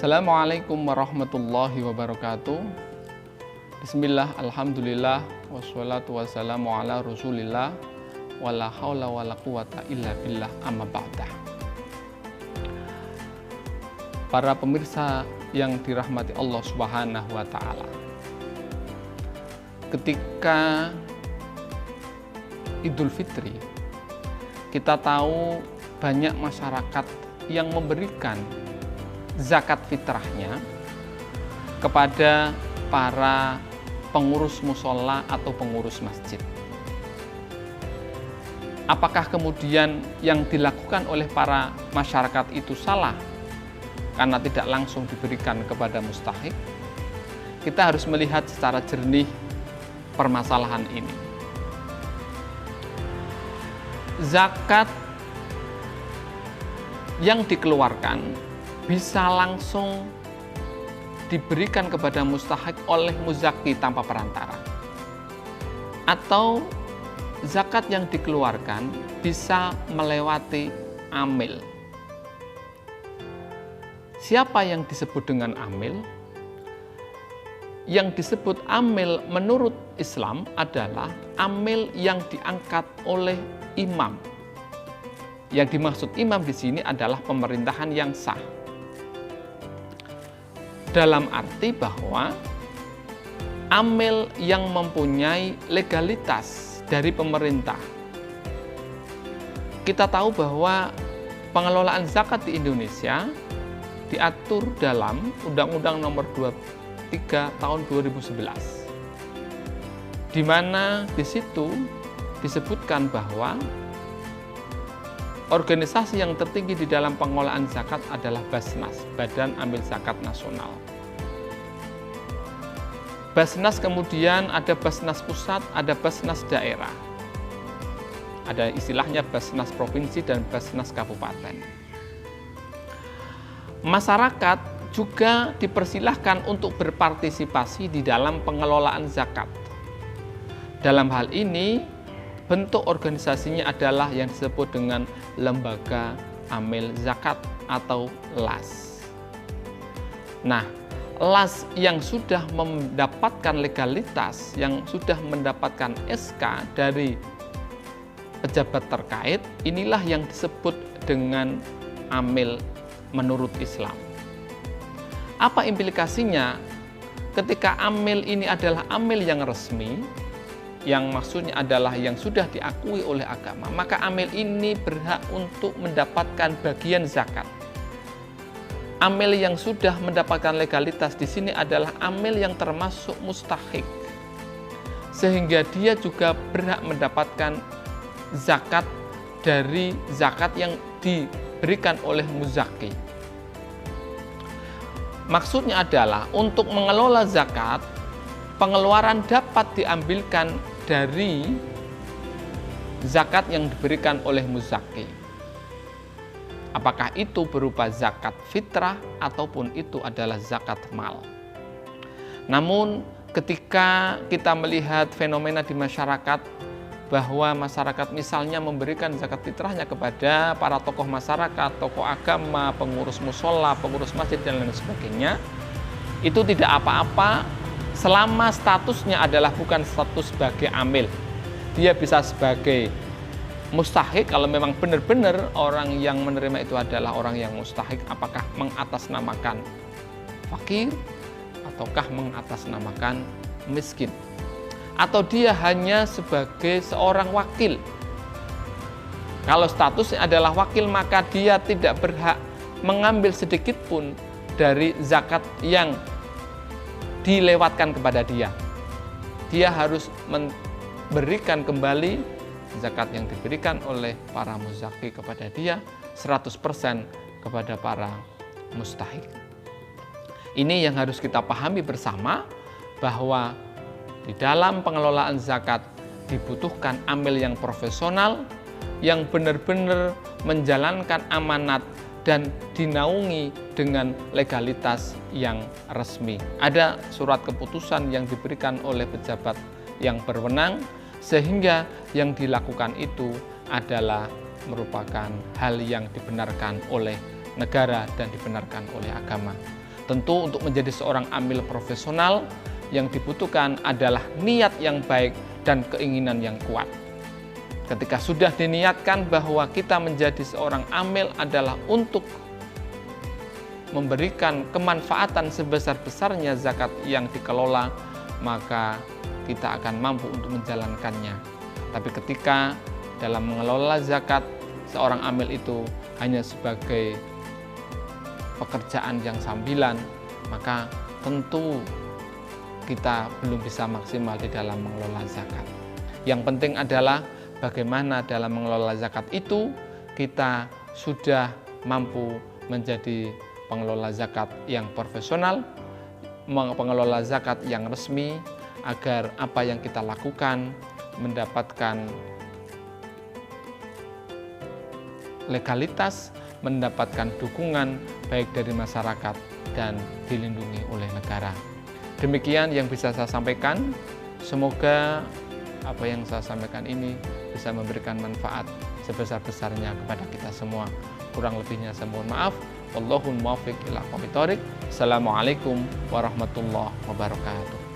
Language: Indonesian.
Assalamualaikum warahmatullahi wabarakatuh. Bismillah, alhamdulillah, wassalatu wassalamu ala rasulillah, wala hawla wala quwata illa billah, amma ba'dah. Para pemirsa yang dirahmati Allah Subhanahu wa ta'ala, ketika Idul Fitri, kita tahu banyak masyarakat yang memberikan zakat fitrahnya kepada para pengurus musola atau pengurus masjid. Apakah kemudian yang dilakukan oleh para masyarakat itu salah karena tidak langsung diberikan kepada mustahik? Kita harus melihat secara jernih permasalahan ini. Zakat yang dikeluarkan bisa langsung diberikan kepada mustahik oleh muzaki tanpa perantara. Atau zakat yang dikeluarkan bisa melewati amil. Siapa yang disebut dengan amil? Yang disebut amil menurut Islam adalah amil yang diangkat oleh imam. Yang dimaksud imam di sini adalah pemerintahan yang sah. Dalam arti bahwa amil yang mempunyai legalitas dari pemerintah. Kita tahu bahwa pengelolaan zakat di Indonesia diatur dalam Undang-Undang Nomor 23 Tahun 2011, di mana di situ disebutkan bahwa organisasi yang tertinggi di dalam pengelolaan zakat adalah Basnas, Badan Amil Zakat Nasional. Basnas kemudian ada Basnas pusat, ada Basnas daerah. Ada istilahnya Basnas provinsi dan Basnas kabupaten. Masyarakat juga dipersilahkan untuk berpartisipasi di dalam pengelolaan zakat. Dalam hal ini, bentuk organisasinya adalah yang disebut dengan Lembaga Amil Zakat atau LAS. Nah, LAS yang sudah mendapatkan legalitas, yang sudah mendapatkan SK dari pejabat terkait, inilah yang disebut dengan amil menurut Islam. Apa implikasinya? Ketika amil ini adalah amil yang resmi, yang maksudnya adalah yang sudah diakui oleh agama, maka amil ini berhak untuk mendapatkan bagian zakat. Amil yang sudah mendapatkan legalitas di sini adalah amil yang termasuk mustahik, sehingga dia juga berhak mendapatkan zakat dari zakat yang diberikan oleh muzaki. Maksudnya adalah untuk mengelola zakat, pengeluaran dapat diambilkan dari zakat yang diberikan oleh muzaki. Apakah itu berupa zakat fitrah ataupun itu adalah zakat mal. Namun ketika kita melihat fenomena di masyarakat bahwa masyarakat misalnya memberikan zakat fitrahnya kepada para tokoh masyarakat, tokoh agama, pengurus musola, pengurus masjid dan lain sebagainya, itu tidak apa-apa selama statusnya adalah bukan status sebagai amil. Dia bisa sebagai mustahik kalau memang benar-benar orang yang menerima itu adalah orang yang mustahik, apakah mengatasnamakan fakir ataukah mengatasnamakan miskin, atau dia hanya sebagai seorang wakil. Kalau statusnya adalah wakil, maka dia tidak berhak mengambil sedikit pun dari zakat yang dilewatkan kepada dia. Dia harus memberikan kembali zakat yang diberikan oleh para muzaki kepada dia 100% kepada para mustahik. Ini yang harus kita pahami bersama, bahwa di dalam pengelolaan zakat dibutuhkan amil yang profesional, yang benar-benar menjalankan amanat dan dinaungi dengan legalitas yang resmi. Ada surat keputusan yang diberikan oleh pejabat yang berwenang, sehingga yang dilakukan itu adalah merupakan hal yang dibenarkan oleh negara dan dibenarkan oleh agama. Tentu untuk menjadi seorang amil profesional yang dibutuhkan adalah niat yang baik dan keinginan yang kuat. Ketika sudah diniatkan bahwa kita menjadi seorang amil adalah untuk memberikan kemanfaatan sebesar-besarnya zakat yang dikelola, maka kita akan mampu untuk menjalankannya. Tapi ketika dalam mengelola zakat, seorang amil itu hanya sebagai pekerjaan yang sambilan, maka tentu kita belum bisa maksimal di dalam mengelola zakat. Yang penting adalah bagaimana dalam mengelola zakat itu kita sudah mampu menjadi pengelola zakat yang profesional, pengelola zakat yang resmi, agar apa yang kita lakukan mendapatkan legalitas, mendapatkan dukungan baik dari masyarakat dan dilindungi oleh negara. Demikian yang bisa saya sampaikan. Semoga apa yang saya sampaikan ini bisa memberikan manfaat sebesar-besarnya kepada kita semua. Kurang lebihnya saya mohon maaf. Wallahul muwaffiq ila aqwamit thoriq. Assalamualaikum warahmatullahi wabarakatuh.